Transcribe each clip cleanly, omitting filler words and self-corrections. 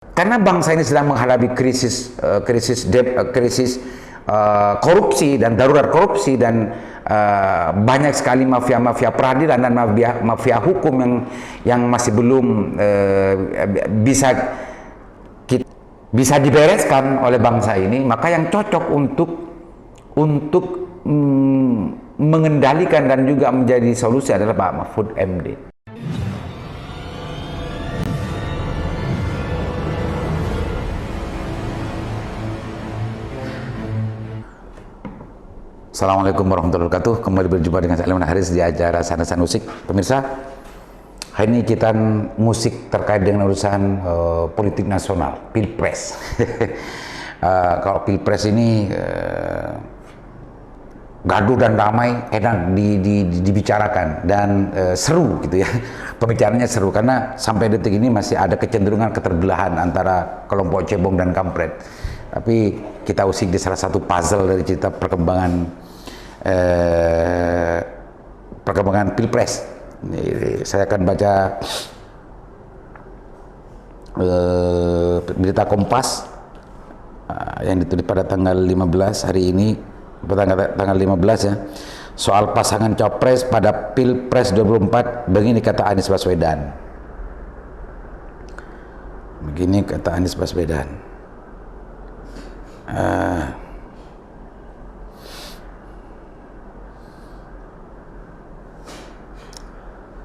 Karena bangsa ini sedang menghadapi krisis korupsi dan darurat korupsi dan banyak sekali mafia-mafia peradilan dan mafia hukum yang masih belum bisa bisa dibereskan oleh bangsa ini, maka yang cocok untuk mengendalikan dan juga menjadi solusi adalah Pak Mahfud MD. Assalamualaikum warahmatullahi wabarakatuh. Kembali berjumpa dengan saya Leman Haris di acara Sanasan Musik. Pemirsa, hari ini kita musik terkait dengan urusan politik nasional, Pilpres. Kalau Pilpres ini gaduh dan damai, enak dibicarakan dan seru gitu ya. Pembicaranya seru karena sampai detik ini masih ada kecenderungan keterbelahan antara kelompok cebong dan kampret. Tapi kita usik di salah satu puzzle dari cerita perkembangan Pilpres. Saya akan baca berita Kompas yang ditulis pada tanggal 15 hari ini, tanggal 15 ya, soal pasangan capres pada Pilpres 2024. Begini kata Anies Baswedan. Begini kata Anies Baswedan.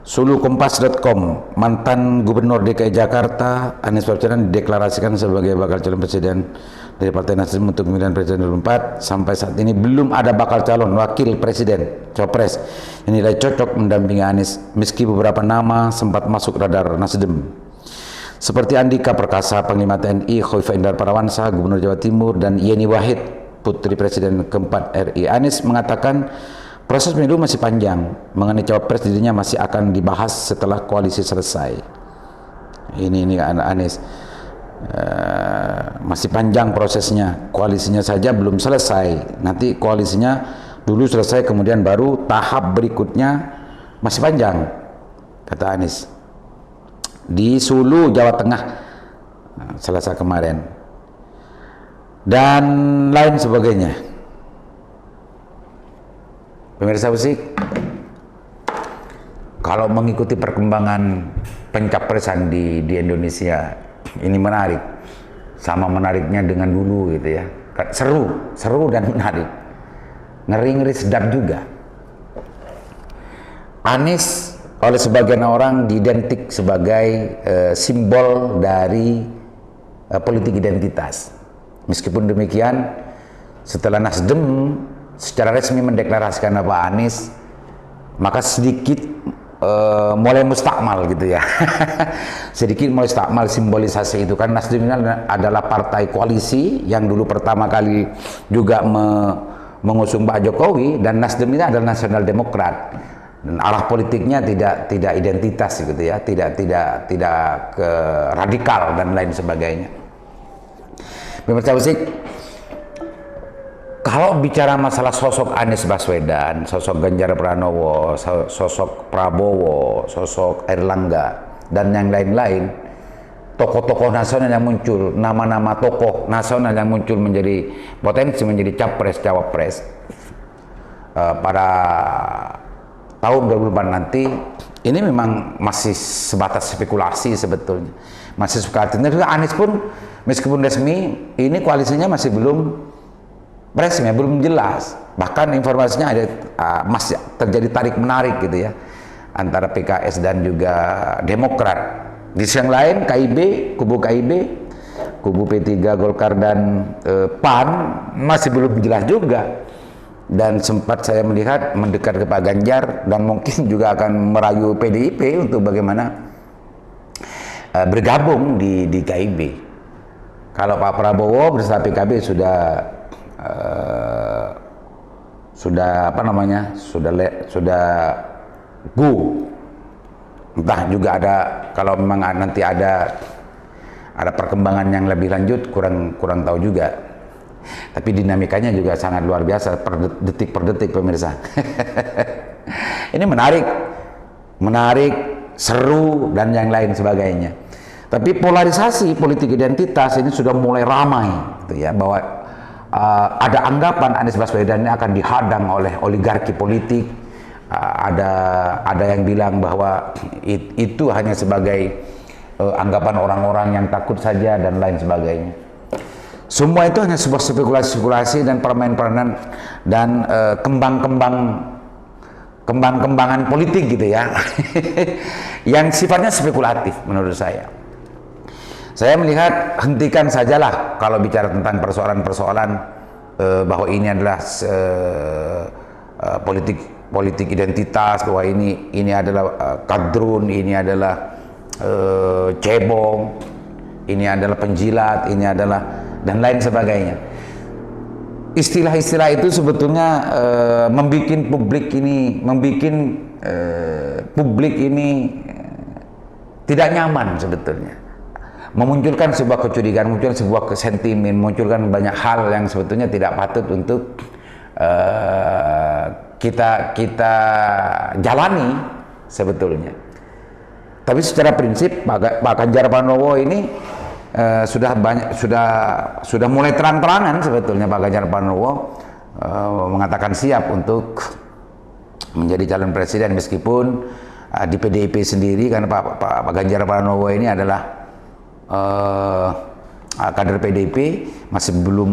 Sulukompas.com, mantan Gubernur DKI Jakarta Anies Baswedan dideklarasikan sebagai bakal calon presiden dari Partai Nasdem untuk pemilihan presiden 2024. Sampai saat ini belum ada bakal calon wakil presiden Cawapres yang dinilai cocok mendampingi Anies, meski beberapa nama sempat masuk radar Nasdem seperti Andika Perkasa, Panglima TNI, Khoifah Indar Parawansa, Gubernur Jawa Timur, dan Yeni Wahid, Putri Presiden keempat RI. Anies mengatakan proses pemilu masih panjang, mengenai cawapres dirinya masih akan dibahas setelah koalisi selesai. Ini Anies, masih panjang prosesnya, koalisinya saja belum selesai, nanti koalisinya dulu selesai kemudian baru tahap berikutnya, masih panjang, kata Anies. Di Sulu, Jawa Tengah, Selasa kemarin, dan lain sebagainya. Pemirsa musik, kalau mengikuti perkembangan pencapresan di Indonesia ini menarik, sama menariknya dengan dulu gitu ya, seru dan menarik, ngeri sedap juga. Anies oleh sebagian orang diidentik sebagai simbol dari politik identitas. Meskipun demikian, setelah Nasdem secara resmi mendeklarasikan Pak Anies, maka sedikit mulai mustakmal gitu ya. Sedikit mulai mustakmal simbolisasi itu kan. Nasdem ini adalah partai koalisi yang dulu pertama kali juga mengusung Pak Jokowi, dan Nasdem ini adalah Nasional Demokrat. Dan arah politiknya tidak identitas gitu ya, tidak ke radikal dan lain sebagainya. Pemirsa musik, kalau bicara masalah sosok Anies Baswedan, sosok Ganjar Pranowo, sosok Prabowo, sosok Erlangga, dan yang lain-lain, tokoh-tokoh nasional yang muncul, nama-nama tokoh nasional yang muncul menjadi potensi menjadi capres cawapres pada tahun 2024 nanti, ini memang masih sebatas spekulasi sebetulnya. Masih spekulasi. Dan juga Anies pun meskipun resmi, ini koalisinya masih belum resmi, belum jelas. Bahkan informasinya ada masih terjadi tarik menarik gitu ya, antara PKS dan juga Demokrat. Di sisi yang lain kubu P3, Golkar dan PAN masih belum jelas juga. Dan sempat saya melihat mendekat ke Pak Ganjar dan mungkin juga akan merayu PDIP untuk bagaimana bergabung di KIB. Kalau Pak Prabowo bersama PKB sudah entah juga ada, kalau memang nanti ada perkembangan yang lebih lanjut, kurang tahu juga. Tapi dinamikanya juga sangat luar biasa per detik pemirsa. Ini menarik, seru dan yang lain sebagainya. Tapi polarisasi politik identitas ini sudah mulai ramai, gitu ya, bahwa ada anggapan Anies Baswedan ini akan dihadang oleh oligarki politik. Ada yang bilang bahwa itu hanya sebagai anggapan orang-orang yang takut saja dan lain sebagainya. Semua itu hanya sebuah spekulasi-spekulasi dan permain-permainan dan kembang-kembangan politik gitu ya, yang sifatnya spekulatif menurut saya. Saya melihat hentikan sajalah kalau bicara tentang persoalan-persoalan bahwa ini adalah politik identitas, bahwa ini adalah kadrun, ini adalah cebong, ini adalah penjilat, ini adalah dan lain sebagainya. Istilah-istilah itu sebetulnya membuat publik ini tidak nyaman sebetulnya, memunculkan sebuah kecurigaan, munculkan sebuah sentimen, munculkan banyak hal yang sebetulnya tidak patut untuk kita jalani sebetulnya. Tapi secara prinsip Pak Ganjar Pranowo ini sudah mulai terang-terangan sebetulnya Pak Ganjar Pranowo mengatakan siap untuk menjadi calon presiden, meskipun di PDIP sendiri, karena Pak Ganjar Pranowo ini adalah kader PDIP, masih belum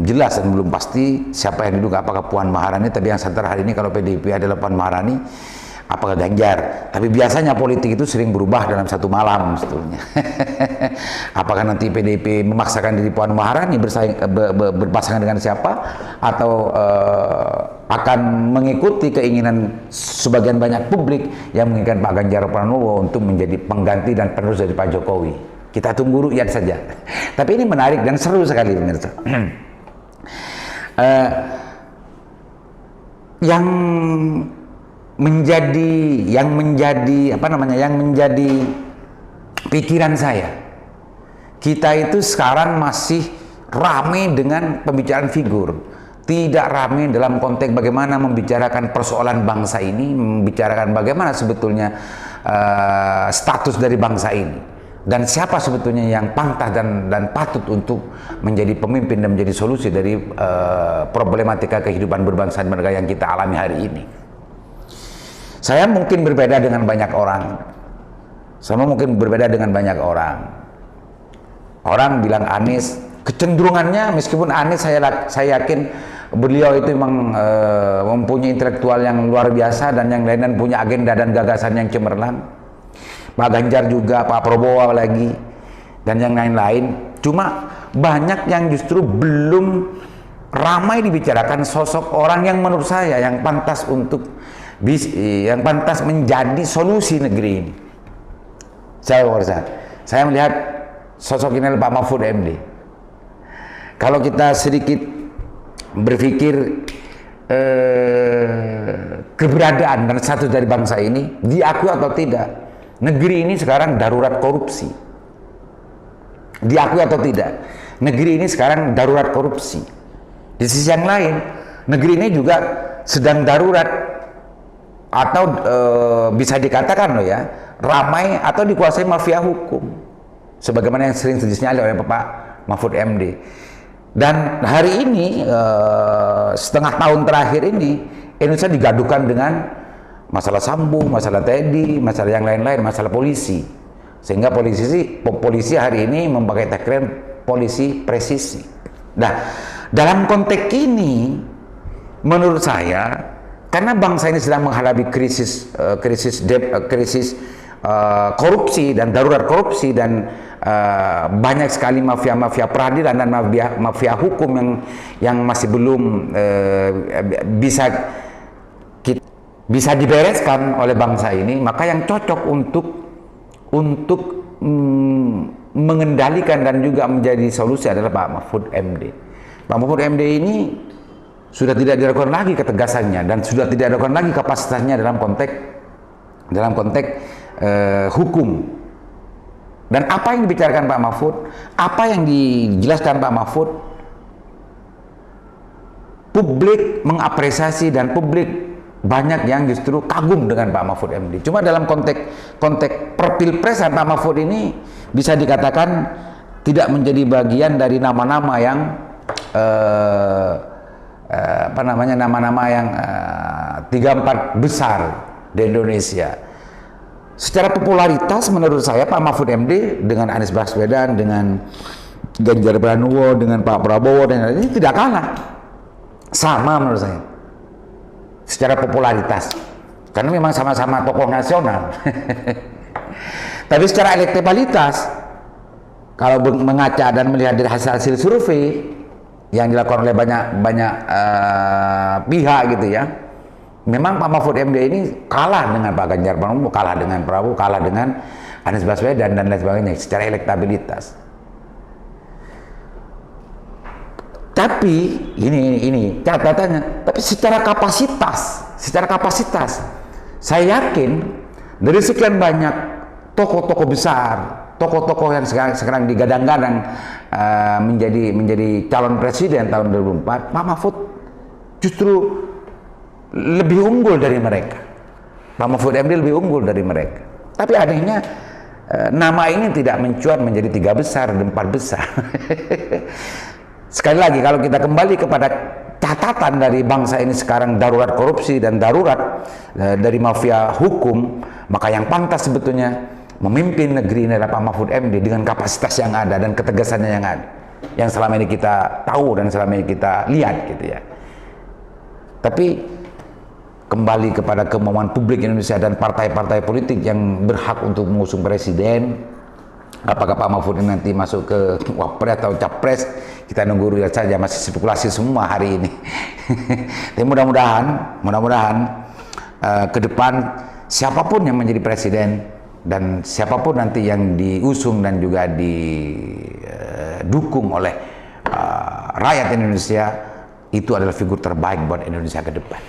jelas dan belum pasti siapa yang duduk, apakah Puan Maharani. Tapi yang santer hari ini kalau PDIP adalah Puan Maharani, apakah Ganjar. Tapi biasanya politik itu sering berubah dalam satu malam sebetulnya. Apakah nanti PDIP memaksakan diri Puan Maharani berpasangan dengan siapa, atau akan mengikuti keinginan sebagian banyak publik yang menginginkan Pak Ganjar Pranowo untuk menjadi pengganti dan penerus dari Pak Jokowi. Kita tunggu lihat saja. Tapi ini menarik dan seru sekali pemirsa. Yang menjadi pikiran saya, kita itu sekarang masih ramai dengan pembicaraan figur, tidak ramai dalam konteks bagaimana membicarakan persoalan bangsa ini, membicarakan bagaimana sebetulnya status dari bangsa ini, dan siapa sebetulnya yang pantas dan patut untuk menjadi pemimpin dan menjadi solusi dari problematika kehidupan berbangsa dan bernegara yang kita alami hari ini. Saya mungkin berbeda dengan banyak orang. Orang bilang Anies, kecenderungannya, meskipun Anies saya yakin beliau itu memang mempunyai intelektual yang luar biasa dan yang lain, dan punya agenda dan gagasan yang cemerlang. Pak Ganjar juga, Pak Prabowo lagi, dan yang lain-lain. Cuma banyak yang justru belum ramai dibicarakan sosok orang yang menurut saya yang pantas menjadi solusi negeri ini. Saya melihat sosok ini adalah Pak Mahfud MD. Kalau kita sedikit berpikir keberadaan dan status dari bangsa ini diakui atau tidak, negeri ini sekarang darurat korupsi. Diakui atau tidak, negeri ini sekarang darurat korupsi. Di sisi yang lain, negeri ini juga sedang darurat, atau bisa dikatakan loh ya, ramai atau dikuasai mafia hukum, sebagaimana yang sering disinyalir oleh Bapak Mahfud MD. Dan hari ini setengah tahun terakhir ini Indonesia digaduhkan dengan masalah Sambo, masalah Teddy, masalah yang lain-lain, masalah polisi, sehingga polisi hari ini memakai tagline polisi presisi. Nah, dalam konteks ini menurut saya, karena bangsa ini sedang menghadapi krisis korupsi dan darurat korupsi, dan banyak sekali mafia-mafia peradilan dan mafia hukum yang masih belum bisa dibereskan oleh bangsa ini, maka yang cocok untuk mengendalikan dan juga menjadi solusi adalah Pak Mahfud MD. Pak Mahfud MD ini sudah tidak diragukan lagi ketegasannya dan sudah tidak diragukan lagi kapasitasnya dalam konteks hukum. Dan apa yang dibicarakan Pak Mahfud, apa yang dijelaskan Pak Mahfud, publik mengapresiasi dan publik banyak yang justru kagum dengan Pak Mahfud MD. Cuma dalam konteks perpilpresan Pak Mahfud ini bisa dikatakan tidak menjadi bagian dari nama-nama yang nama-nama yang 3-4 besar di Indonesia. Secara popularitas menurut saya Pak Mahfud MD dengan Anies Baswedan, dengan Ganjar Pranowo, dengan Pak Prabowo dan lain-lain ini tidak kalah. Sama menurut saya. Secara popularitas. Karena memang sama-sama tokoh nasional. Tapi secara elektabilitas, kalau mengaca dan melihat dari hasil-hasil survei yang dilakukan oleh banyak pihak gitu ya, memang Pak Mahfud MD ini kalah dengan Pak Ganjar Pranowo, kalah dengan Prabowo, kalah dengan Anies Baswedan dan lain sebagainya secara elektabilitas. Tapi ini catatannya, tapi secara kapasitas saya yakin dari sekian banyak tokoh-tokoh besar, tokoh-tokoh yang sekarang digadang-gadang menjadi calon presiden tahun 2004, Pak Mahfud justru lebih unggul dari mereka. Pak Mahfud MD lebih unggul dari mereka. Tapi anehnya nama ini tidak mencuat menjadi 3 besar dan 4 besar. Sekali lagi, kalau kita kembali kepada catatan dari bangsa ini sekarang darurat korupsi dan darurat dari mafia hukum, maka yang pantas sebetulnya memimpin negeri ini adalah Pak Mahfud MD dengan kapasitas yang ada dan ketegasannya yang ada, yang selama ini kita tahu dan selama ini kita lihat gitu ya. Tapi kembali kepada kemauan publik Indonesia dan partai-partai politik yang berhak untuk mengusung presiden. Apakah Pak Mahfud ini nanti masuk ke wapres atau capres, kita nunggu lihat saja, masih spekulasi semua hari ini. Tapi mudah-mudahan ke depan siapapun yang menjadi presiden dan siapapun nanti yang diusung dan juga didukung oleh rakyat Indonesia, itu adalah figur terbaik buat Indonesia ke depan.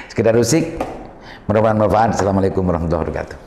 Sekedar musik, mudah-mudahan bermanfaat. Assalamualaikum warahmatullahi wabarakatuh.